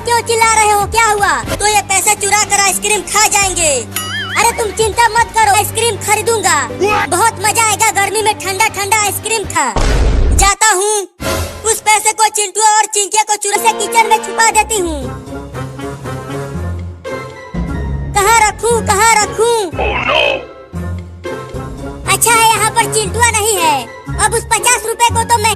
क्यों चिल्ला रहे हो? क्या हुआ? तो ये पैसे चुरा कर आइसक्रीम खा जाएंगे। अरे तुम चिंता मत करो, आइसक्रीम खरीदूंगा। बहुत मजा आएगा गर्मी में ठंडा ठंडा आइसक्रीम खा। जाता हूँ, उस पैसे को चिंटू और चिंकिया को चुरा से किचन में छुपा देती हूँ। कहाँ रखूँ, कहाँ रखूँ? अच्छा है यहाँ पर चिंटुआ नहीं है। अब उस 50 रुपए को तो मैं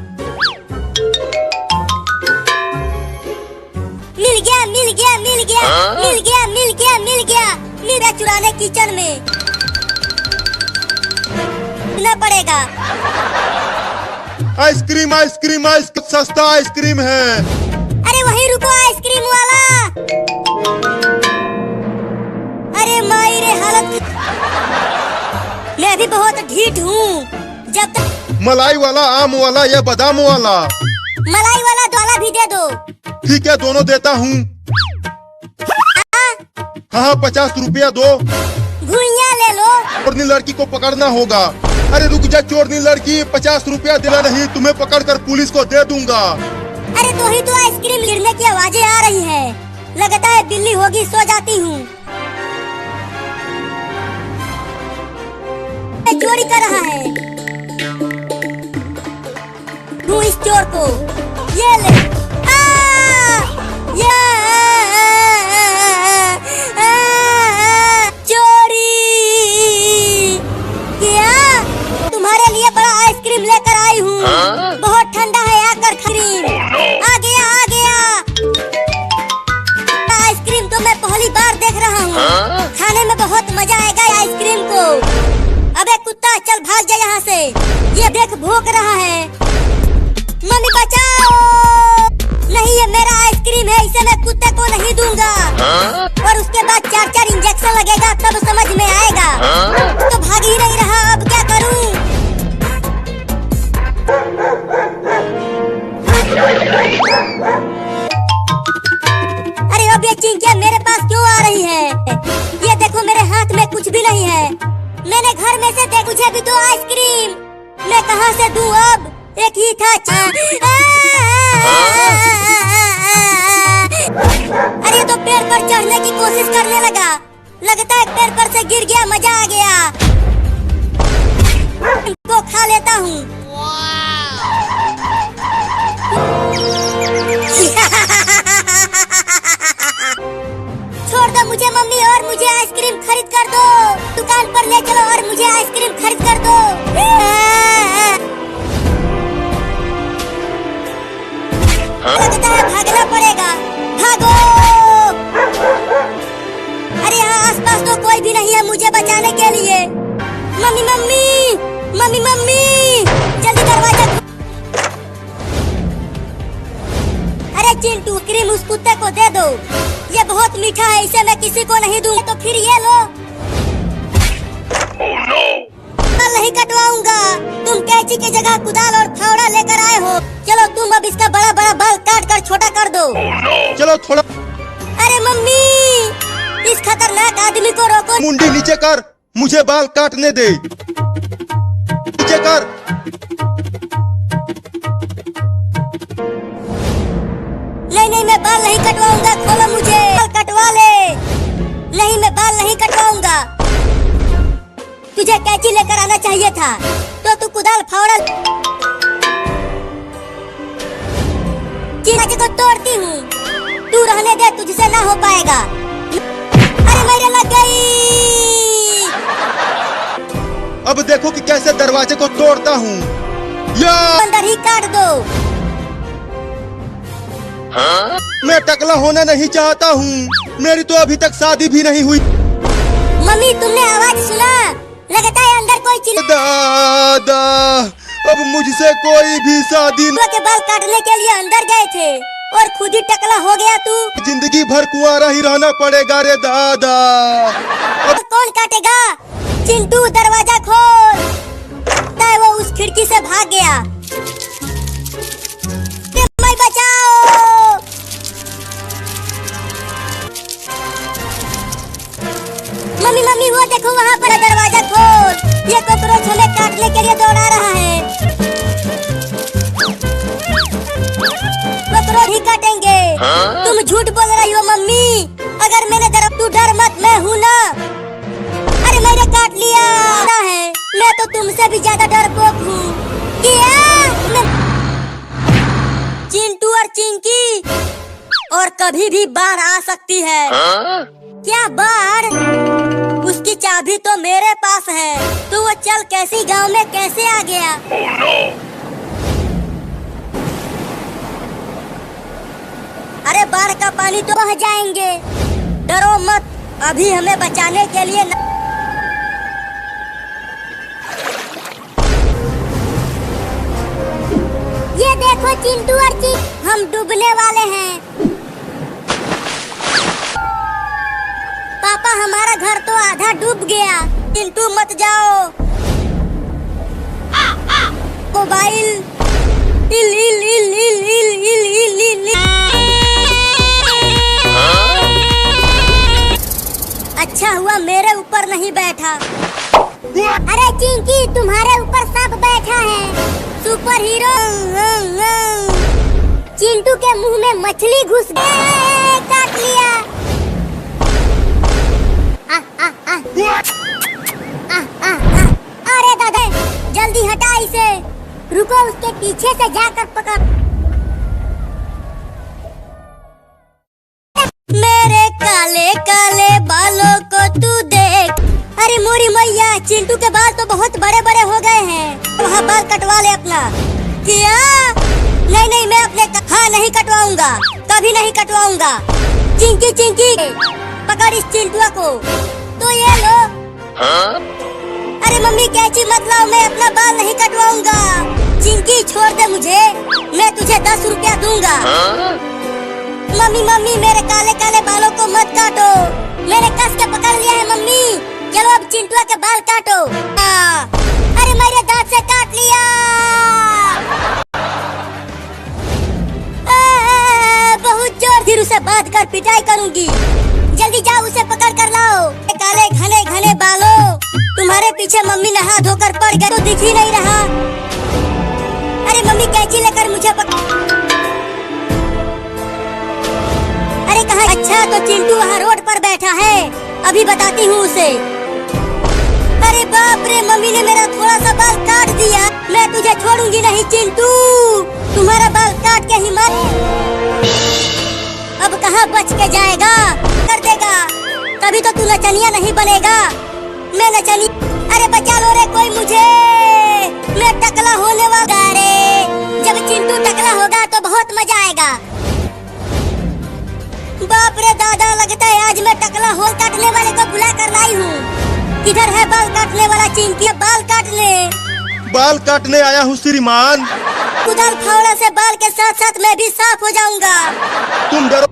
मिल गया, मिल गया, मिल गया, मिल गया, मिल गया, मिल गया। मेरा चुराने किचन में न पड़ेगा। आइसक्रीम आइसक्रीम आइसक्रीम, सस्ता आइसक्रीम है। अरे वहीं रुको आइसक्रीम वाला। अरे माई रे हालत, मैं भी बहुत ढीठ हूँ। जब तक मलाई वाला, आम वाला या बादाम वाला? मलाई वाला द्वाला भी दे दो। ठीक है, दोनों देता हूँ। हाँ 50 रुपया दो। भुइयां ले लो। चोरनी लड़की को पकड़ना होगा। अरे रुक जा चोरनी लड़की, 50 रुपया दिला नहीं, तुम्हें पकड़कर पुलिस को दे दूंगा। अरे तो ही तो आइसक्रीम गिरने की आवाजें आ रही है। लगता है बिल्ली होगी, सो जाती हूँ। चोरी कर रहा है। तू इस चोर को ये ले। चोरी क्या? तुम्हारे लिए बड़ा आइसक्रीम लेकर आई हूँ। बहुत ठंडा है, आकर क्रीम। आ गया, आ गया। आइसक्रीम तो मैं पहली बार देख रहा हूँ। खाने में बहुत मजा आएगा आइसक्रीम को। अबे कुत्ता, चल भाग जा यहाँ से। ये देख भौंक रहा है। मम्मी बचाओ। नहीं, ये मेरा आइसक्रीम है, इसे मैं कुत्ते को नहीं दूंगा। और उसके बाद 4-4 इंजेक्शन लगेगा, तब समझ में आएगा। तो भाग ही नहीं रहा, अब क्या करूं? अरे अब ये चिंकिया मेरे पास क्यों आ रही है? ये देखो मेरे हाथ में कुछ भी नहीं है। मैंने घर में से दे मुझे भी दो आइसक्रीम। मैं कहाँ से दूं अब? एक ही था। अरे तो पेड़ पर चढ़ने की कोशिश करने लगा। लगता है पेड़ पर से गिर गया, मजा आ गया। इनको खा लेता हूँ। छोड़ दो मुझे मम्मी, और मुझे आइसक्रीम खरीद कर दो। दुकान पर ले चलो और मुझे आइसक्रीम खरीद कर दो। लगता है भागना पड़ेगा। भागो। अरे यहाँ आसपास तो कोई भी नहीं है मुझे बचाने के लिए। मम्मी मम्मी, मम्मी मम्मी, जल्दी दरवाजा। अरे चिंटू, क्रीम उस कुत्ते को दे दो। ये बहुत मीठा है, इसे मैं किसी को नहीं दूंगा। तो फिर ये लो। बाल नहीं कटवाऊंगा। तुम कैंची की जगह कुदाल और फावड़ा लेकर आए हो। चलो तुम अब इसका बड़ा बड़ा बाल काट कर छोटा कर दो। चलो थोड़ा। अरे मम्मी, इस खतरनाक आदमी को रोको। मुंडी नीचे कर, मुझे बाल काटने दे। नीचे कर। नहीं नहीं, मैं बाल नहीं कटवाऊंगा। खोलो मुझे, बाल कटवा ले। नहीं, मैं बाल नहीं कटवाऊंगा। तुझे कैंची लेकर आना चाहिए था, तो तू कुदाल फावड़ा। चिंची को तोड़ती हूँ। तू रहने दे, तुझसे ना हो पाएगा। अरे मेरे लग गई। अब देखो कि कैसे दरवाजे को तोड़ता हूँ। या अंदर ही काट दो। मैं टकला होना नहीं चाहता हूँ। मेरी तो अभी तक शादी भी नहीं हुई। मम्मी, तुमने आवाज सुना? लगता है अंदर कोई चिल्ला। दादा, अब मुझसे कोई भी शादी न... के बाल काटने के लिए अंदर गए थे और खुद ही टकला हो गया तू। जिंदगी भर कुंवारा ही रहना पड़ेगा रे दादा। अब कौन काटेगा? चिंटू, दरवाजा खोल। वो उस खिड़की से भाग गया। मैं बचाओ। मम्मी मम्मी, वो देखो वहाँ पर दरवाजा खोल। ये कॉकरोच हमें काटने के लिए दौड़ा रहा है। रोज ही काटेंगे। तुम झूठ बोल रही हो मम्मी। अगर मैंने तू डर मत, मैं हूँ ना। अरे मैंने काट लिया है। मैं तो तुमसे भी ज्यादा डरपोक हूँ। चिंटू और चिंकी, और कभी भी बाढ़ आ सकती है। क्या बाढ़? उसकी चाबी तो मेरे पास है। तो वो चल कैसी गांव में कैसे आ गया? अरे बाढ़ का पानी तो बह जाएंगे। डरो मत, अभी हमें बचाने के लिए ये देखो चिंटू और चिंकी, हम डूबने वाले हैं। पापा हमारा घर तो आधा डूब गया। चिंटू मत जाओ। मोबाइल इल इल इल इल इल इल इल इल इल। अच्छा हुआ मेरे ऊपर नहीं बैठा। अरे चिंकी, तुम्हारे ऊपर सांप बैठा है। Super hero. चिंटू के मुंह में मछली घुस गई। काट लिया। अरे दादा, जल्दी हटा इसे। रुको, उसके पीछे से जाकर पकड़। मेरे काले काले बालों को तू देख। अरे मोरी मैया, चिंटू के बाल तो बहुत बड़े बड़े हो गए हैं। वहाँ बाल कटवा ले अपना। क्या? नहीं नहीं, मैं अपने हाँ नहीं कटवाऊंगा, कभी नहीं कटवाऊंगा। चिंकी चिंकी, पकड़ इस चिंटुआ को। तो ये लो। अरे मम्मी कैची मत लाओ, मैं अपना बाल नहीं कटवाऊंगा। चिंकी छोड़ दे मुझे, मैं तुझे 10 रुपया दूंगा। मम्मी मम्मी, मेरे काले काले बालों को मत काटो। मैंने कस के पकड़ लिया है मम्मी। चलो अब चिंटुआ के बाल काटो। अरे मेरे दांत से काट लिया। बहुत जोर, फिर उसे बांध कर पिटाई करूंगी। जल्दी जाओ, उसे पकड़ कर लाओ। काले घने घने बालों, तुम्हारे पीछे मम्मी नहा धोकर पड़ गए तो दिख ही नहीं रहा। अरे मम्मी कैंची लेकर मुझे अरे कहाँ? अच्छा, तो चिंटू वहाँ रोड पर बैठा है। अभी बताती हूँ उसे। अरे बाप रे, मम्मी ने मेरा थोड़ा सा बाल काट दिया। मैं तुझे छोड़ूंगी नहीं चिंटू, तुम्हारा बाल काट के ही मत। अब कहाँ बच के जाएगा? कर देगा, तभी तो तू नचनिया नहीं बनेगा। मैं नचनी। अरे बचा लो रे कोई मुझे, मैं टकला होने वाला रे। जब चिंटू टकला होगा तो बहुत मजा आएगा। बाप रे दादा, लगता है आज मैं टकला होल काटने वाले को बुला कर लाई हूँ। किधर है बाल काटने वाला? चिंकी, बाल काटने। बाल काटने आया हूँ श्रीमान। कुदाल फावड़ा से बाल के साथ साथ मैं भी साफ हो जाऊंगा। तुम डरो।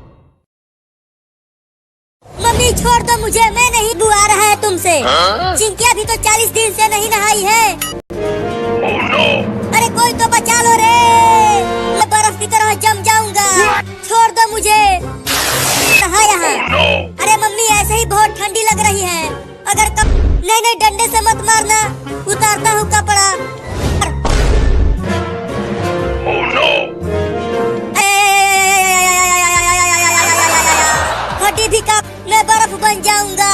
मम्मी छोड़ दो मुझे, मैं नहीं बुआ रहा है तुमसे। चिंकी अभी तो 40 दिन से नहीं नहाई है। अरे कोई तो बचा लो रे, मैं बर्फ की तरह जम जाऊंगा। छोड़ दो मुझे। कहाँ यहाँ? अरे मम्मी ऐसे ही बहुत ठंडी लग रही है। अगर नहीं नहीं, डंडे से मत मारना, उतारता हूँ कपड़ा। हड्डी भी काट, मैं बर्फ बन जाऊंगा।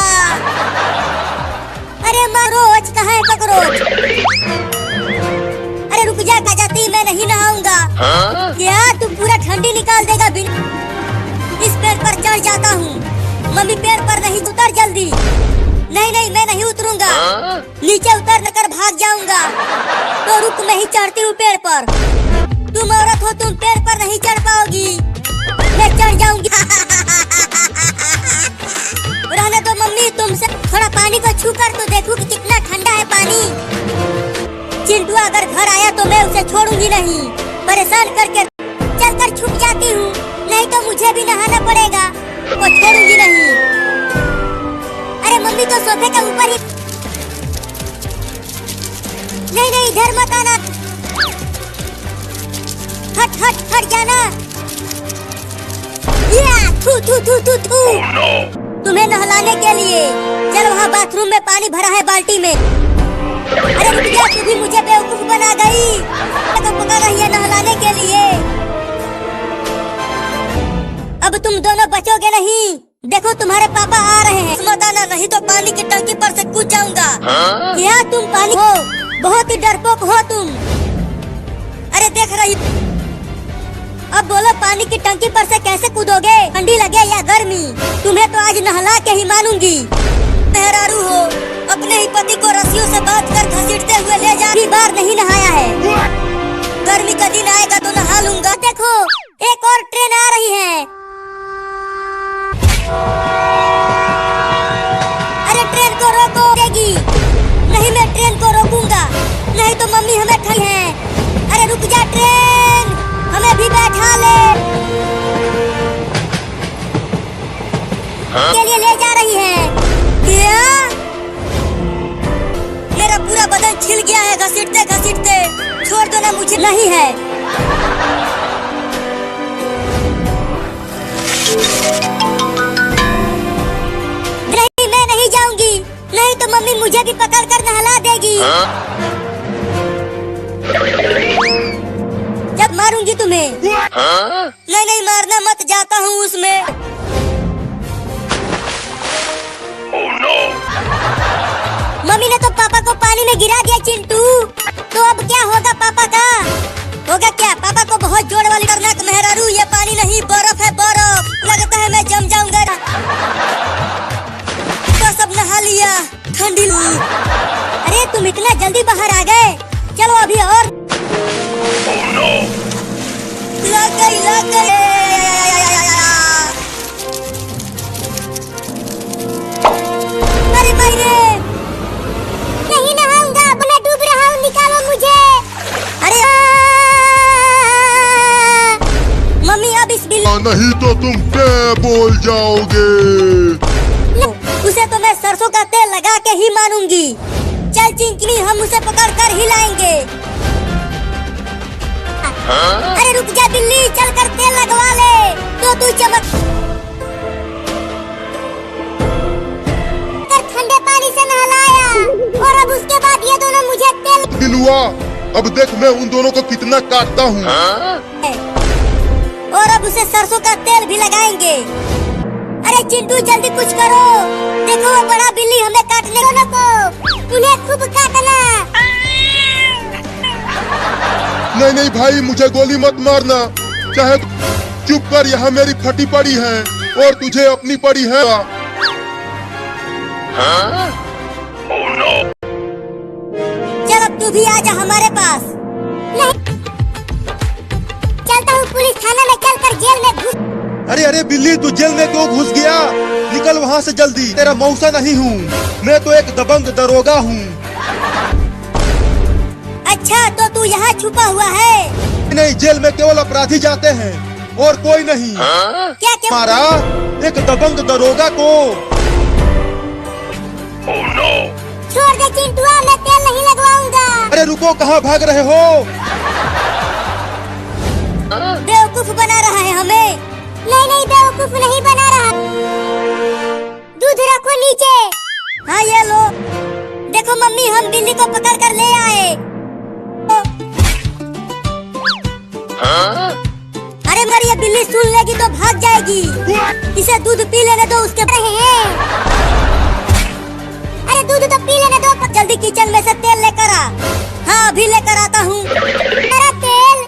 अरे रोज कहाँ है ककरोच? अरे रुक जा जाती, मैं नहीं नहाऊंगा। क्या तू पूरा ठंडी निकाल देगा? इस पेड़ पर चढ़ जाता हूँ। मम्मी पेड़ पर नहीं, उतर जल्दी। नहीं नहीं, मैं नहीं उतरूंगा, नीचे उतर कर भाग जाऊंगा। तो रुक, मैं ही चढ़ती हूँ पेड़ पर। तुम औरत हो, तुम पेड़ पर नहीं चढ़ पाओगी, मैं चढ़ जाऊंगी। रहने दो मम्मी, तुमसे थोड़ा पानी को छू कर तो देखूं कि कितना ठंडा है पानी। चिंटू अगर घर आया तो मैं उसे छोड़ूंगी नहीं, परेशान करके चलकर छुप जाती हूँ। नहीं तो मुझे भी नहाना पड़ेगा, वो छोड़ूंगी नहीं। अरे मम्मी तो सोफे के ऊपर ही। नहीं नहीं, इधर मत आना। हट हट हट जाना। थू थू थू थू थू। तुम्हें नहलाने के लिए चल, वहाँ बाथरूम में पानी भरा है बाल्टी में। अरे रुक जा, तू भी मुझे बेवकूफ बना गई। तो पकड़ रही है नहलाने के लिए। अब तुम दोनों बचोगे नहीं। देखो तुम्हारे पापा आ रहे हैं, मत आना नहीं तो पानी की टंकी पर से कूद जाऊंगा। क्या तुम पानी हो? बहुत ही डरपोक हो तुम। अरे देख रही, अब बोलो पानी की टंकी पर से कैसे कूदोगे? ठंडी लगे या गर्मी? तुम्हें तो आज नहला के ही मानूंगी। मेहरारू हो, अपने ही पति को रस्सियों से बांध कर घसीटते हुए ले जा। बार नहीं नहाया है। गर्मी का दिन आएगा तो नहा लूंगा। देखो एक और ट्रेन आ रही है। अरे ट्रेन को रोको देगी। नहीं मैं ट्रेन को रोकूंगा, नहीं तो मम्मी हमें ठगी है। अरे रुक जा ट्रेन, हमें भी बैठा ले। के लिए ले जा रही है। क्या? मेरा पूरा बदन छिल गया है घसीटते घसीटते। छोड़ दो ना मुझे। नहीं है। नहीं मैं नहीं जाऊंगी, नहीं तो मम्मी मुझे भी पकड़ कर नहला देगी। जब मारूंगी तुम्हें। नहीं नहीं मारना मत, जाता हूँ उसमें। मम्मी ने तो पापा को पानी में गिरा दिया चिंटू। तो अब क्या होगा पापा का? होगा क्या? पापा को बहुत जोर वाली खतरनाक मेहरारू, ये पानी नहीं बर्फ है बर्फ। लगता है मैं जम जाऊंगा। तो सब नहा लिया, ठंडी। अरे तुम इतना जल्दी बाहर आ गए। चलो अभी और। लग गई लग गई। अरे भाई नहीं नहाऊंगा, मैं डूब रहा हूँ, निकालो मुझे। अरे मम्मी अब इस बिल्ली नहीं तो तुम क्या बोल जाओगे। उसे तो मैं सरसों का तेल लगा के ही मानूंगी। चल चिंकनी, हम उसे पकड़ कर ही लाएंगे। अरे रुक जा बिल्ली, चल कर तेल लगवा ले तो तू चमक। ठंडे पानी से नहलाया और अब उसके बाद ये दोनों मुझे तेल। बिलुआ, अब देख मैं उन दोनों को कितना काटता हूँ। और अब उसे सरसों का तेल भी लगाएंगे। अरे चिंटू जल्दी कुछ करो। देखो वो बड़ा बिल्ली हमें काटने दोनों को, उन्हें खूब काटना। नहीं नहीं भाई, मुझे गोली मत मारना। चाहे चुप कर, यहाँ मेरी फटी पड़ी है और तुझे अपनी पड़ी है। चल अब तू भी आजा हमारे पास। नहीं चलता हूँ पुलिस थाना में, चल कर जेल में घुस। अरे अरे बिल्ली, तू जेल में क्यों घुस गया? निकल वहाँ से जल्दी। तेरा मौसा नहीं हूँ मैं, तो एक दबंग दरोगा हूँ। अच्छा तो तू यहाँ छुपा हुआ है? नहीं, जेल में केवल अपराधी जाते हैं और कोई नहीं। क्या क्या मारा एक दबंग दरोगा को। छोड़ दे चिंटुआ, मैं तेल नहीं लगवाऊंगा। अरे रुको, कहाँ भाग रहे हो? बेवकूफ बना रहा है हमें। नहीं नहीं बेवकूफ नहीं बना रहा। दूध रखो नीचे। हाँ ये लो। देखो मम्मी, हम बिल्ली को पकड़ कर ले आए। अरे मगर ये बिल्ली सुन लेगी तो भाग जाएगी। इसे दूध पी लेने दो उसके। अरे दूध तो पी लेने दो। जल्दी किचन में से तेल लेकर आ। हाँ अभी लेकर आता हूँ। मेरा तेल,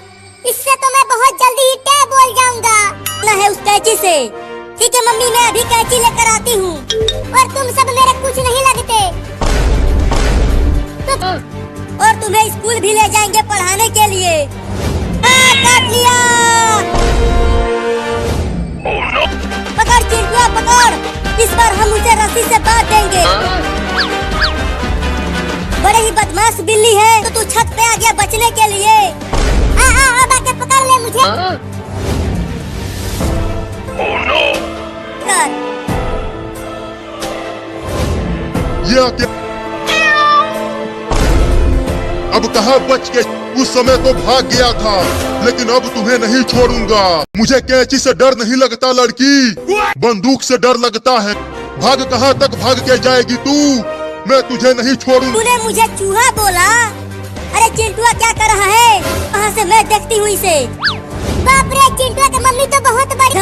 इससे तो मैं बहुत जल्दी ही टे बोल जाऊंगा। ना है उस कैंची से। ठीक है मम्मी, मैं अभी कैंची लेकर आती हूँ। और तुम सब मेरे कुछ नहीं लगते। और तुम्हें स्कूल भी ले जाएंगे पढ़ाने के लिए। काट लिया। पकड़ चिंटुआ पकड़, इस बार हम उसे रस्सी से बांध देंगे। बड़े ही बदमाश बिल्ली है। तो तू छत पे आ गया बचने के लिए। अब आके पकड़ ले मुझे। कर। ये क्या? अब कहाँ बच के? उस समय तो भाग गया था, लेकिन अब तुम्हें नहीं छोड़ूंगा। मुझे कैंची से डर नहीं लगता लड़की, बंदूक से डर लगता है। भाग कहाँ तक भाग के जाएगी तू? मैं तुझे नहीं छोड़ूंगा। तूने मुझे चूहा बोला? अरे चिंटुआ क्या कर रहा है? वहाँ से मैं देखती हूँ इसे। बाप रे, चिंटुआ की मम्मी तो बहुत बड़ी।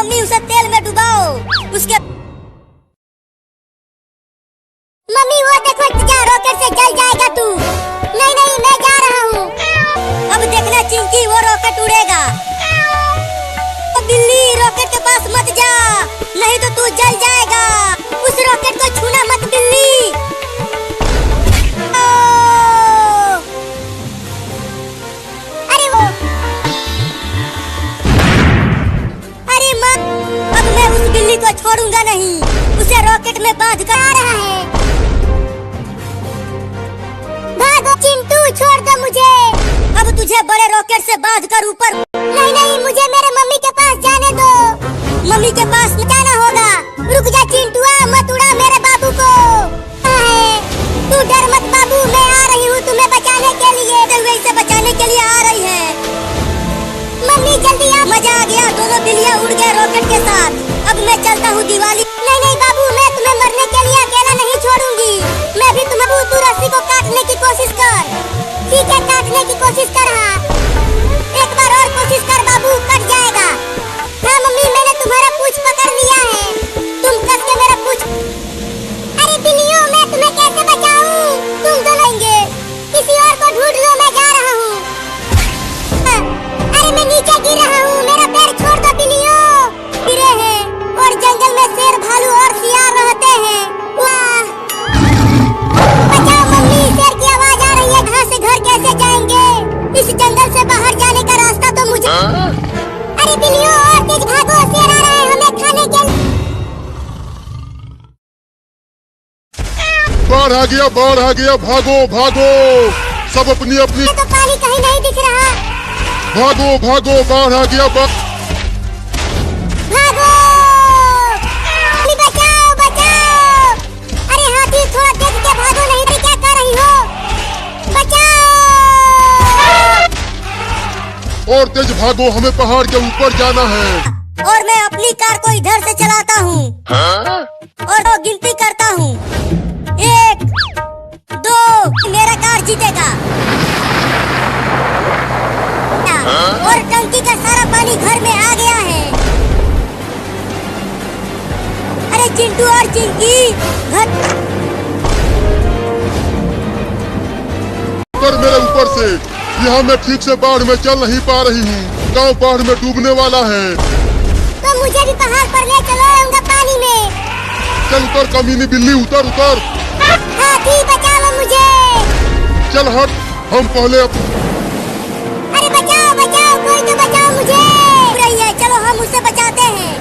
मम्मी उसे तेल में डुबाओ। उसके मम्मी वो देखो जा, रॉकेट से जल जाएगा तू। नहीं नहीं मैं जा रहा हूँ। अब देखना चिंकी वो रॉकेट उड़ेगा। बिल्ली रॉकेट के पास मत जा, नहीं तो तू जल जाएगा। उस रॉकेट को छूना मत बिल्ली। अरे वो अरे मत, अब मैं उस बिल्ली को छोड़ूंगा नहीं। उसे रॉकेट में बांध कर आ रहा है। भागो चिंटू, छोड़ दो मुझे। अब तुझे बड़े रॉकेट से बांध कर ऊपर। नहीं नहीं मुझे मेरे मम्मी के पास जाने दो। मम्मी के पास जाना होगा। रुक जा चिंटुआ, मत उड़ा मेरे बाबू को। तू डर मत बाबू, मैं आ रही हूँ तुम्हें बचाने के लिए। इसे बचाने के लिए आ रही है। मम्मी जल्दी आ। मजा आ गया, दोनों बिल्लियाँ उड़ गए रॉकेट के साथ। अब मैं चलता हूँ दिवाली। नहीं नहीं बाबू, मैं तुम्हें मरने के लिए अकेला नहीं छोड़ूंगी। मैं भी तुम्हें तू रस्सी को काटने की कोशिश कर। ठीक है, काटने की कोशिश कर। हाँ एक बार और कोशिश कर बाबू, कट जाएगा। हाँ मम्मी, मैंने तुम्हारा पूंछ पकड़ लिया है। तुम कस के मेरा पूंछ। अरे बिल्लियों, मैं तुम्हें कैसे बचाऊं? तुम तो लेंगे, किसी और को ढूंढ लो, मैं जा रहा हूँ। अरे मैं नीचे गिर रहा हूँ, मेरा पैर छोड़ दो बिल्लियों। गिरे हैं और जंगल में शेर, भालू और शियार रहते हैं। वाह, बचाओ मम्मी, शेर की आवाज आ रही है। घर से घर कैसे जाएंगे? इस जंगल से बाहर जाने का रास्ता तो मुझे। अरे बिल्लियों और तेज भागो, शेर आ रहा है हमें खाने के लिए। बाढ़ आ गया, बाढ़ आ गया, भागो भागो, सब अपनी अपनी। तो पानी कहीं नहीं दिख रहा। भागो भागो, बाढ़ आ गया। भागो, बचाओ बचाओ। अरे हाथी, थोड़ा देख के भागो, नहीं तो क्या कर रही हो? बचाओ। और तेज भागो, हमें पहाड़ के ऊपर जाना है। और मैं अपनी कार को इधर से चलाता हूँ और वो गिनती करता हूँ। 1 2, मेरा कार जीतेगा। और टंकी का सारा पानी घर में आ गया है। अरे चिंटू और चिंकी घर। पर मेरे ऊपर से, यहाँ मैं ठीक से बाढ़ में चल नहीं पा रही हूँ। गांव बाढ़ में डूबने वाला है। तो मुझे भी पहाड़ पर ले चलो, आऊंगा पानी में। चल उतर कमीनी बिल्ली, उतर उतर। हाथी बचाओ मुझे। चल हट, हम पहले अरे बचाओ बचाओ, कोई तो बचाओ मुझे। रही है, चलो हम उससे बचाते हैं।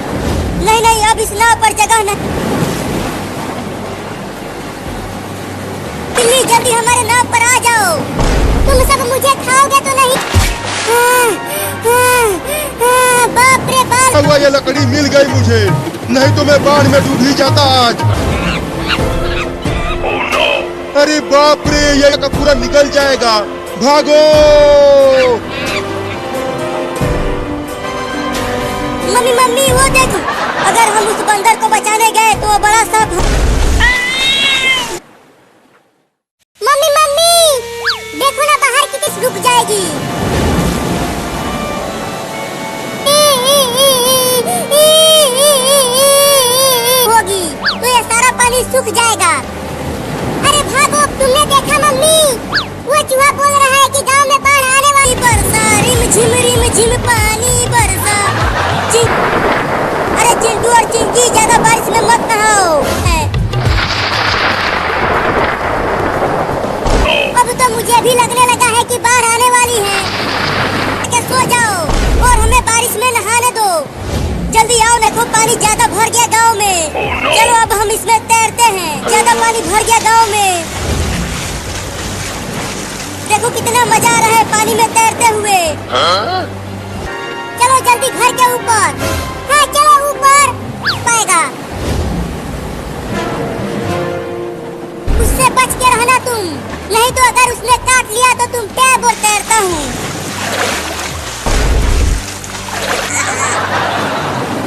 नहीं नहीं, अब इस नाव पर जगह नहीं। बिल्ली जल्दी हमारे नाव पर आ जाओ। तुम सब मुझे खाओगे तो नहीं? बाप रे बाप, ये लकड़ी मिल गई मुझे, नहीं तो मैं बाढ़ में डूब ही जाता आज। अरे बाप रे, ये का पूरा निकल जाएगा। भागो। मम्मी मम्मी वो देखो, अगर हम उस बंदर को बचाने गए तो वो बड़ा सा। मम्मी मम्मी देखो ना, बाहर की किस रुक जाएगी। होगी तो ये सारा पानी सूख जाएगा। अरे भागो, तुमने देखा मम्मी, वो चूहा बोल रहा है कि गांव में बाढ़ आने वाली। बरसा रिम झिम पानी बरसा। अरे चिंटू और चिंकी, ज्यादा बारिश में मत नहाओ। अब तो मुझे भी लगने लगा है कि बाढ़ आने वाली है। सो जाओ और हमें बारिश में नहाने दो। जल्दी आओ, देखो पानी ज्यादा भर गया गांव में। चलो अब हम इसमें तैरते हैं। ज्यादा पानी भर गया गांव में। देखो कितना मजा आ रहा है पानी में तैरते हुए। चलो जल्दी घर के ऊपर। हाँ चलो ऊपर, पाएगा। उससे बच के रहना तुम, नहीं तो अगर उसने काट लिया तो तुम टैब और तैरता हूँ।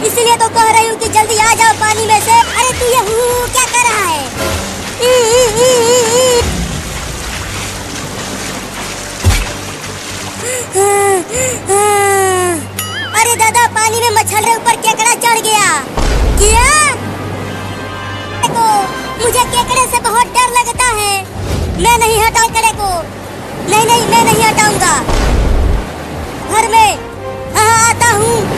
इसलिए तो कह रही हूँ कि जल्दी आ जाओ पानी में से। अरे तू ये क्या कर रहा है? अरे दादा, पानी में मछली ऊपर केकड़ा चढ़ गया। क्या? देखो, मुझे केकड़े से बहुत डर लगता है। मैं नहीं हटाऊं केकड़े को। नहीं, मैं नहीं हटाऊंगा। घर में हाँ आता हूँ।